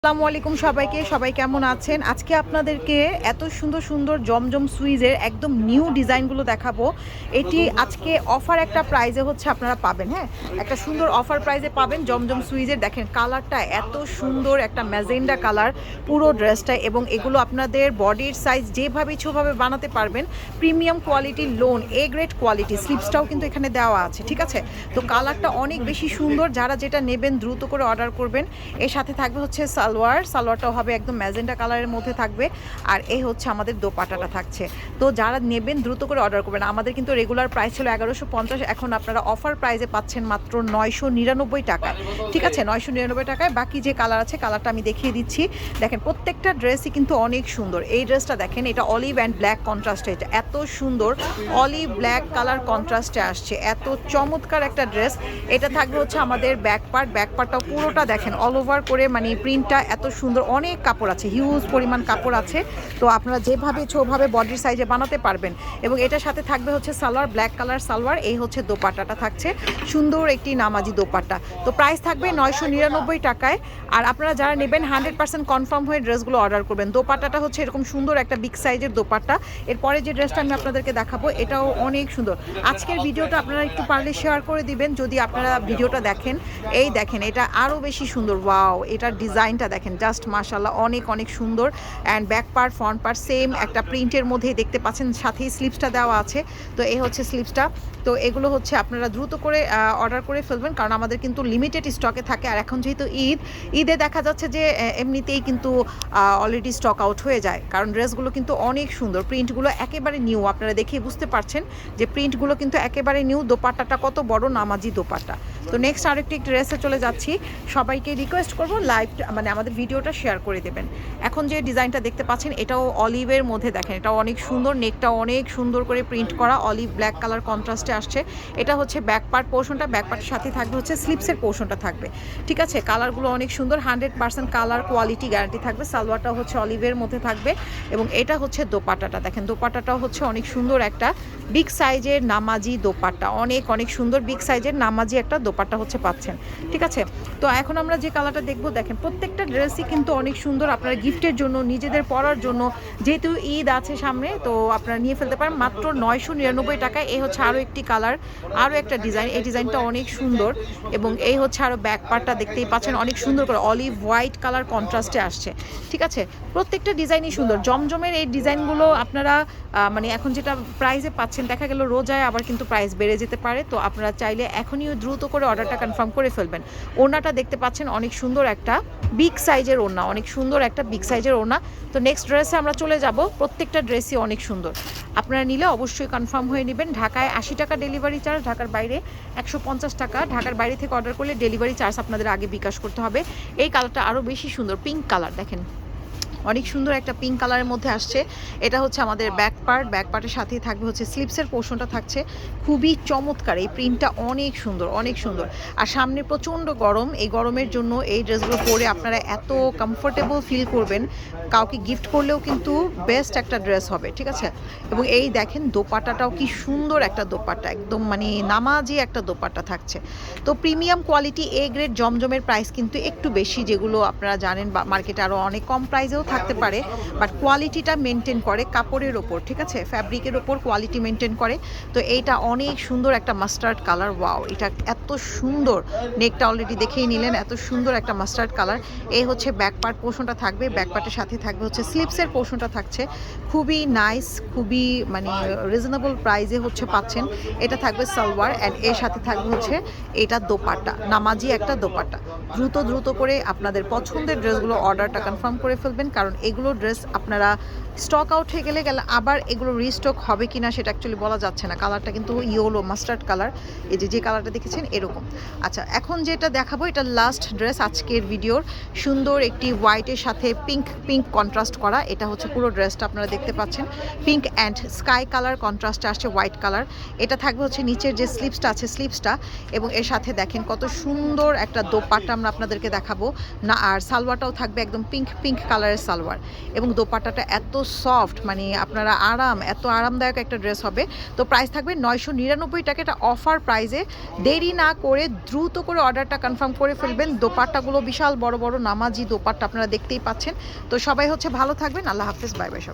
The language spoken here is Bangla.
আসসালামু আলাইকুম সবাইকে। সবাই কেমন আছেন? আজকে আপনাদেরকে এত সুন্দর সুন্দর জমজম সুইজের একদম নিউ ডিজাইনগুলো দেখাবো। এটি আজকে অফার একটা প্রাইজে হচ্ছে আপনারা পাবেন। হ্যাঁ, একটা সুন্দর অফার প্রাইজে পাবেন জমজম সুইজের। দেখেন কালারটা এত সুন্দর, একটা ম্যাজেন্ডা কালার পুরো ড্রেসটা, এবং এগুলো আপনাদের বডির সাইজ যেভাবে ইচ্ছেভাবে বানাতে পারবেন। প্রিমিয়াম কোয়ালিটির লোন, এ গ্রেড কোয়ালিটি, স্লিপসটাও কিন্তু এখানে দেওয়া আছে। ঠিক আছে, তো কালারটা অনেক বেশি সুন্দর। যারা যেটা নেবেন দ্রুত করে অর্ডার করবেন। এর সাথে থাকবে হচ্ছে সালোয়ারটাও হবে একদম ম্যাজেন্টা কালারের মধ্যে থাকবে। আর এই হচ্ছে আমাদের দোপাট্টাটা থাকছে। তো যারা নেবেন দ্রুত করে অর্ডার করবেন। আমাদের কিন্তু রেগুলার প্রাইস ছিল 1150, এখন আপনারা অফার প্রাইসে পাচ্ছেন মাত্র 999 টাকায়। ঠিক আছে, 999 টাকায়। বাকি যে কালার আছে কালারটা আমি দেখিয়ে দিচ্ছি। দেখেন প্রত্যেকটা ড্রেসই কিন্তু অনেক সুন্দর। এই ড্রেসটা দেখেন, এটা অলিভ অ্যান্ড ব্ল্যাক কন্ট্রাস্টে, এত সুন্দর অলিভ ব্ল্যাক কালার কন্ট্রাস্টে আসছে, এত চমৎকার একটা ড্রেস। এটা থাকবে হচ্ছে আমাদের ব্যাকপার্টটাও পুরোটা দেখেন অল ওভার করে, মানে প্রিন্টটা এত সুন্দর। অনেক কাপড় আছে, হিউজ পরিমাণ কাপড় আছে। তো আপনারা যেভাবে ওভাবে বডির সাইজে বানাতে পারবেন। এবং এটার সাথে থাকবে হচ্ছে সালোয়ার, ব্ল্যাক কালার সালোয়ার। এই হচ্ছে দোপাট্টাটা থাকছে, সুন্দর একটি নামাজি দোপাট্টা। তো প্রাইস থাকবে 999 টাকায়। আর আপনারা যারা নেবেন 100% কনফার্ম হয়ে ড্রেসগুলো অর্ডার করবেন। দোপাট্টাটা হচ্ছে এরকম সুন্দর একটা বিগ সাইজের দোপাট্টা। এরপরে যে ড্রেসটা আমি আপনাদেরকে দেখাবো এটাও অনেক সুন্দর। আজকের ভিডিওটা আপনারা একটু পারলে শেয়ার করে দিবেন যদি আপনারা ভিডিওটা দেখেন। এই দেখেন, এটা আরও বেশি সুন্দর। ওয়াও, এটার ডিজাইনটা দেখেন, জাস্ট মাশাআল্লাহ, অনেক অনেক সুন্দর। And back part front part same একটা প্রিন্টের মধ্যেই দেখতে পাচ্ছেন, সাথেই স্লিপসটা দেওয়া আছে। তো এই হচ্ছে স্লিপসটা। তো এগুলো হচ্ছে আপনারা দ্রুত করে অর্ডার করে ফেলবেন, কারণ আমাদের কিন্তু লিমিটেড স্টকে থাকে। আর এখন যেহেতু ঈদে দেখা যাচ্ছে যে এমনিতেই কিন্তু অলরেডি স্টক আউট হয়ে যায়, কারণ ড্রেসগুলো কিন্তু অনেক সুন্দর। প্রিন্টগুলো একেবারে নিউ, আপনারা দেখেই বুঝতে পারছেন যে প্রিন্টগুলো কিন্তু একেবারে নিউ। দোপাট্টাটা কত বড় নামাজি দোপাট্টা। তো নেক্সট আরেকটি ড্রেসে চলে যাচ্ছি। সবাইকে রিকোয়েস্ট করবো লাইভ, মানে আমাদের ভিডিওটা শেয়ার করে দেবেন। এখন যে ডিজাইনটা দেখতে পাচ্ছেন এটাও অলিভের মধ্যে, দেখেন এটাও অনেক সুন্দর। নেকটাও অনেক সুন্দর করে প্রিন্ট করা, অলিভ ব্ল্যাক কালার কন্ট্রাস্টে আসছে। এটা হচ্ছে ব্যাক পার্ট পোর্শনটা, ব্যাক পার্টের সাথে থাকবে হচ্ছে স্লিপসের পোর্শনটা থাকবে। ঠিক আছে, কালারগুলো অনেক সুন্দর, 100% কালার কোয়ালিটি গ্যারান্টি থাকবে। সালোয়ারটাও হচ্ছে অলিভের মধ্যে থাকবে। এবং এটা হচ্ছে দোপাট্টাটা, দেখেন দোপাট্টাটাও হচ্ছে অনেক সুন্দর একটা বিগ সাইজের নামাজি দোপাট্টা। অনেক অনেক সুন্দর বিগ সাইজের নামাজি একটা দোপাট্টা হচ্ছে পাচ্ছেন। ঠিক আছে, তো এখন আমরা যে কালারটা দেখবো, দেখেন প্রত্যেকটা ড্রেসই কিন্তু অনেক সুন্দর। আপনারা গিফটের জন্য, নিজেদের পরার জন্য, যেহেতু ঈদ আছে সামনে, তো আপনারা নিয়ে ফেলতে পারেন মাত্র 999 টাকায়। এই হচ্ছে আরও একটি কালার, আরও একটা ডিজাইন। এই ডিজাইনটা অনেক সুন্দর। এবং এই হচ্ছে আরও ব্যাক পার্টটা দেখতেই পাচ্ছেন, অনেক সুন্দর করে অলিভ হোয়াইট কালার কন্ট্রাস্টে আসছে। ঠিক আছে, প্রত্যেকটা ডিজাইনই সুন্দর। জমজমের এই ডিজাইনগুলো আপনারা মানে এখন যেটা প্রাইসে পাচ্ছেন, দেখা গেল রোজায় আবার কিন্তু প্রাইস বেড়ে যেতে পারে। তো আপনারা চাইলে এখনই দ্রুত করে অর্ডারটা কনফার্ম করে ফেলবেন। ওড়নাটা দেখতে পাচ্ছেন অনেক সুন্দর একটা বিগ সাইজের ওড়না, অনেক সুন্দর একটা বিগ সাইজের ওড়না। তো নেক্সট ড্রেসে আমরা চলে যাব। প্রত্যেকটা ড্রেসই অনেক সুন্দর। আপনারা নিলে অবশ্যই কনফার্ম হয়ে নেবেন। ঢাকায় 80 টাকা ডেলিভারি চার্জ, ঢাকার বাইরে 150 টাকা। ঢাকার বাইরে থেকে অর্ডার করলে ডেলিভারি চার্জ আপনাদের আগে বিকাশ করতে হবে। এই কালারটা আরও বেশি সুন্দর, পিঙ্ক কালার, দেখেন অনেক সুন্দর একটা পিঙ্ক কালারের মধ্যে আসছে। এটা হচ্ছে আমাদের ব্যাক পার্টের সাথেই থাকবে হচ্ছে স্লিপসের পোর্শনটা থাকছে। খুবই চমৎকার, এই প্রিন্টটা অনেক সুন্দর, অনেক সুন্দর। আর সামনে প্রচণ্ড গরম, এই গরমের জন্য এই ড্রেসগুলো পরে আপনারা এত কমফোর্টেবল ফিল করবেন, কাউকে গিফট করলেও কিন্তু বেস্ট একটা ড্রেস হবে। ঠিক আছে, এবং এই দেখেন দোপাট্টাটাও কি সুন্দর একটা দোপাট্টা, একদম মানে নামাজি একটা দোপাট্টা থাকছে। তো প্রিমিয়াম কোয়ালিটি এ গ্রেড জমজমের প্রাইস কিন্তু একটু বেশি, যেগুলো আপনারা জানেন বা মার্কেটে আরও অনেক কম প্রাইসেও থাকতে পারে, বাট কোয়ালিটিটা মেনটেন করে কাপড়ের ওপর। ঠিক আছে, ফ্যাব্রিকের ওপর কোয়ালিটি মেনটেন করে। তো এইটা অনেক সুন্দর একটা মাস্টার্ড কালার। ওয়াও, এটা এত সুন্দর। নেকটা অলরেডি দেখেই নিলেন, এত সুন্দর একটা মাস্টার্ড কালার। এই হচ্ছে ব্যাক পার্ট পোর্শনটা থাকবে, ব্যাক পার্টের সাথে থাকবে হচ্ছে স্লিপসের পোর্শনটা থাকছে। খুবই নাইস, খুবই মানে রিজনেবল প্রাইসে হচ্ছে পাচ্ছেন। এটা থাকবে সালোয়ার, অ্যান্ড এর সাথে থাকবে হচ্ছে এটা দোপাট্টা, নামাজি একটা দোপাট্টা। দ্রুত করে আপনাদের পছন্দের ড্রেসগুলো অর্ডারটা কনফার্ম করে ফেলবেন, কারণ এগুলো ড্রেস আপনারা স্টক আউট হয়ে গেলে আবার এগুলো রিস্টক হবে কিনা সেটা অ্যাকচুয়ালি বলা যাচ্ছে না। কালারটা কিন্তু ইয়েলো মাস্টার্ড কালার, এই যে কালারটা দেখেছেন এরকম। আচ্ছা, এখন যেটা দেখাবো এটা লাস্ট ড্রেস আজকের ভিডিওর। সুন্দর একটি হোয়াইটের সাথে পিঙ্ক কন্ট্রাস্ট করা, এটা হচ্ছে পুরো ড্রেসটা আপনারা দেখতে পাচ্ছেন। পিঙ্ক অ্যান্ড স্কাই কালার কন্ট্রাস্টে আসছে হোয়াইট কালার। এটা থাকবে হচ্ছে নিচের যে স্লিপসটা আছে স্লিপসটা, এবং এর সাথে দেখেন কত সুন্দর একটা দোপাট্টা আমরা আপনাদেরকে দেখাবো না। আর সালোয়ারটাও থাকবে একদম পিঙ্ক কালারের সালোয়ার এবং দোপাট্টাটা এত সফট, মানে আপনারা এত আরামদায়ক একটা ড্রেস হবে। তো প্রাইস থাকবে 999 টাকা, এটা অফার প্রাইসে। দেরি না করে দ্রুত করে অর্ডারটা কনফার্ম করে ফেলবেন। দোপাট্টাগুলো বিশাল বড় বড় নামাজি দোপাট্টা আপনারা দেখতেই পাচ্ছেন। তো সবাই হচ্ছে ভালো থাকবেন, আল্লাহ হাফেজ, বাই বাই সবাই।